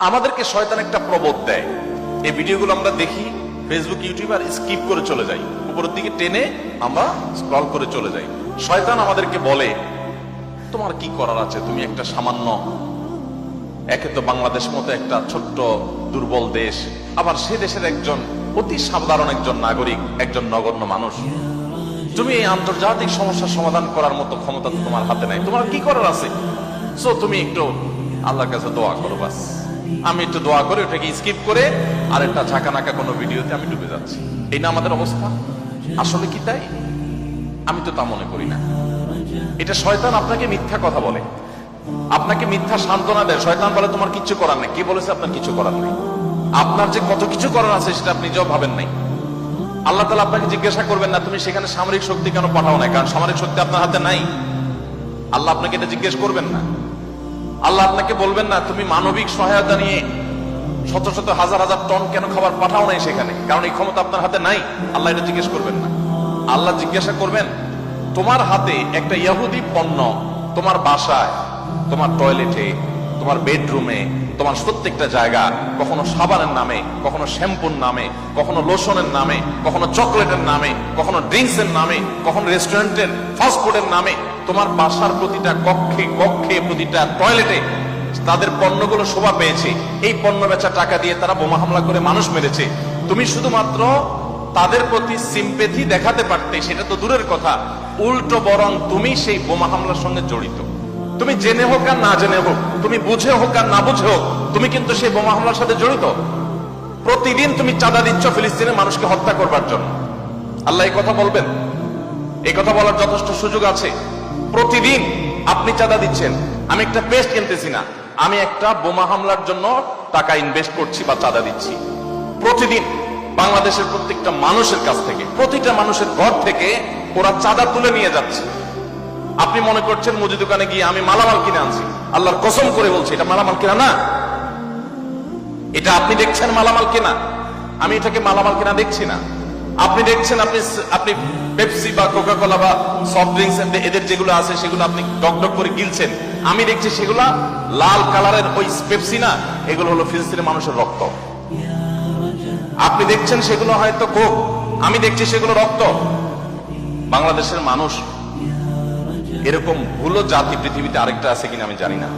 আমাদেরকে শয়তান একটা প্রবোধ দেয়, এই ভিডিওগুলো আমরা দেখি ফেসবুক ইউটিউব আর স্কিপ করে চলে যাই, উপরের দিকে টেনে আমরা স্ক্রল করে চলে যাই। শয়তান আমাদেরকে বলে তোমার কি করার আছে, তুমি একটা সামান্য, একে তো বাংলাদেশ মতো একটা ছোট্ট দুর্বল দেশ, আবার সে দেশের একজন অতি সাধারণ একজন নাগরিক, একজন নগণ্য মানুষ, তুমি এই আন্তর্জাতিক সমস্যার সমাধান করার মতো ক্ষমতা তো তোমার হাতে নাই, তোমার কি করার আছে? সো তুমি একটু আল্লাহর কাছে দোয়া করো, বাস। আমি একটু দোয়া করে ওটাকে স্কিপ করে আর একটা ঝাঁকানাকা কোনো ভিডিওতে আমি ডুবে যাচ্ছি। এই না আমাদের অবস্থা? আসলে কি তাই? আমি তো তা মনে করি না। এটা শয়তান আপনাকে মিথ্যা কথা বলে, আপনাকে মিথ্যা সান্ত্বনা দেয়। শয়তান বলে তোমার কিচ্ছু করার নেই। কে বলেছে আপনার কিছু করার নেই? আপনার যে কত কিছু করার আছে সেটা আপনি নিজেও ভাবেন নাই। আল্লাহ তাআলা আপনাকে জিজ্ঞাসা করবেন না তুমি সেখানে সামরিক শক্তি কেন পাঠাও না, কারণ সামরিক শক্তি আপনার হাতে নাই। আল্লাহ আপনাকে এটা জিজ্ঞেস করবেন না। আল্লাহ আপনাকে বলবেন না তুমি মানবিক সহায়তা নিয়ে শত শত হাজার হাজার টন কেন খাবার পাঠাও নাই সেখানে, কারণ এই ক্ষমতা আপনার হাতে নাই। আল্লাহ এটা জিজ্ঞেস করবেন না। আল্লাহ জিজ্ঞাসা করবেন তোমার হাতে একটা ইহুদি পণ্য তোমার বাসায়, তোমার টয়লেটে, তোমার বেডরুমে, তোমার প্রত্যেকটা জায়গা, কখনো সাবানের নামে, কখনো শ্যাম্পুর নামে, কখনো লোশনের নামে, কখনো চকলেটের নামে, কখনো ড্রিঙ্কসের নামে, কখনো রেস্টুরেন্টের ফাস্ট ফুডের নামে, তোমার বাসার প্রতিটা কক্ষে কক্ষে, প্রতিটা টয়লেটে তাদের পণ্যগুলো শোভা পেয়েছে। এই পণ্য বেচা টাকা দিয়ে তারা বোমা হামলা করে মানুষ মেরেছে। তুমি শুধুমাত্র তাদের প্রতি সিম্পেথি দেখাতে পারতে, সেটা তো দূরের কথা, উল্টো বরং তুমি সেই বোমা হামলার সঙ্গে জড়িত। তুমি জেনে হোক আর না জেনে হোক, তুমি বুঝে হোক আর না বুঝে হোক, তুমি কিন্তু সেই বোমা হামলার সাথে জড়িত। প্রতিদিন তুমি চাঁদা দিচ্ছ ফিলিস্তিনের মানুষকে হত্যা করবার জন্য। আল্লাহ এই কথা বলবেন? এই কথা বলার যথেষ্ট সুযোগ আছে। প্রতিদিন আপনি চাঁদা দিচ্ছেন। আমি একটা পেস্ট কিনতেছি না, আমি একটা বোমা হামলার জন্য টাকা ইনভেস্ট করছি বা চাঁদা দিচ্ছি। প্রতিদিন বাংলাদেশের প্রত্যেকটা মানুষের কাছ থেকে, প্রতিটা মানুষের ঘর থেকে ওরা চাঁদা তুলে নিয়ে যাচ্ছে। আপনি মনে করছেন মুদি দোকানে গিয়ে আমি মালামাল কিনে আনছি। আল্লাহর কসম করে বলছি এটা মালামাল কেনা না। এটা আপনি দেখছেন মালামাল কেনা, আমি এটাকে মালামাল কেনা দেখছি না। আপনি দেখছেন আপনি পেপসি বা কোকা কোলা বা সফট ড্রিঙ্কস এদের যেগুলো আছে সেগুলো আপনি ডক করে গিলছেন। আমি দেখছি সেগুলা লাল কালারের ওই পেপসি না, এগুলো হলো ফিলিস্তিনের মানুষের রক্ত। আপনি দেখছেন সেগুলো হয়তো কোক, আমি দেখছি সেগুলো রক্ত। বাংলাদেশের মানুষ এরকম ভুলো জাতি পৃথিবীতে আরেকটা আছে কিনা আমি জানি না।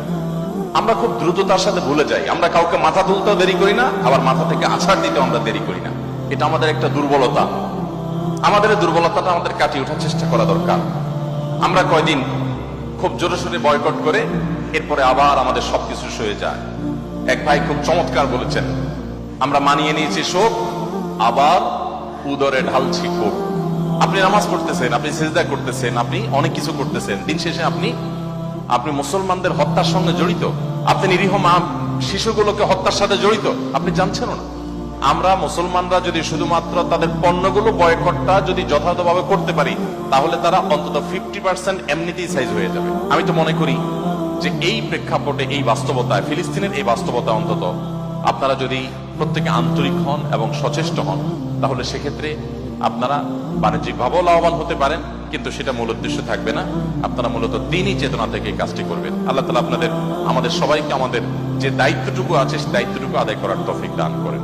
আমরা খুব দ্রুততার সাথে ভুলে যাই। আমরা কাউকে মাথা তুলতেও দেরি করি না, আবার মাথা থেকে আছাড় দিতেও আমরা দেরি করি না। এটা আমাদের একটা দুর্বলতা। আমাদের এই দুর্বলতাটা আমাদের কাটিয়ে ওঠার চেষ্টা করা দরকার। আমরা কয়দিন খুব জোরে সোরে বয়কট করে এরপরে আবার আমাদের সবকিছু সয়ে যায়। এক ভাই খুব চমৎকার বলেছেন, আমরা মানিয়ে নিয়েছি শোক, আবার উদরে ঢালছি ক্ষোভ। আপনি নামাজ পড়তেছেন, আপনি সিজদা করতেছেন, আপনি অনেক কিছু করতেছেন, দিন শেষে আপনি মুসলমানদের হত্যার সঙ্গে জড়িত। আপনি নিরীহ মা শিশুগুলোকে হত্যার সাথে জড়িত, আপনি জানছেন না। আমরা মুসলমানরা যদি শুধুমাত্র তাদের পণ্যগুলো বয়কটটা যদি যথাযথভাবে করতে পারি, তাহলে তারা অন্তত 50% এমনিতেই সাইজ হয়ে যাবে। আমি তো মনে করি যে এই প্রেক্ষাপটে, এই বাস্তবতায়, ফিলিস্তিনের এই বাস্তবতা অন্তত আপনারা যদি প্রত্যেকে আন্তরিক হন এবং সচেষ্ট হন, তাহলে সেক্ষেত্রে আপনারা বাণিজ্যিক ভাবেও লাভবান হতে পারেন, কিন্তু সেটা মূল উদ্দেশ্য থাকবে না। আপনারা মূলত দ্বীনি চেতনা থেকে এই কাজটি করবেন। আল্লাহ তাআলা আমাদের সবাইকে আমাদের যে দায়িত্বটুকু আছে সেই দায়িত্বটুকু আদায় করার তৌফিক দান করেন।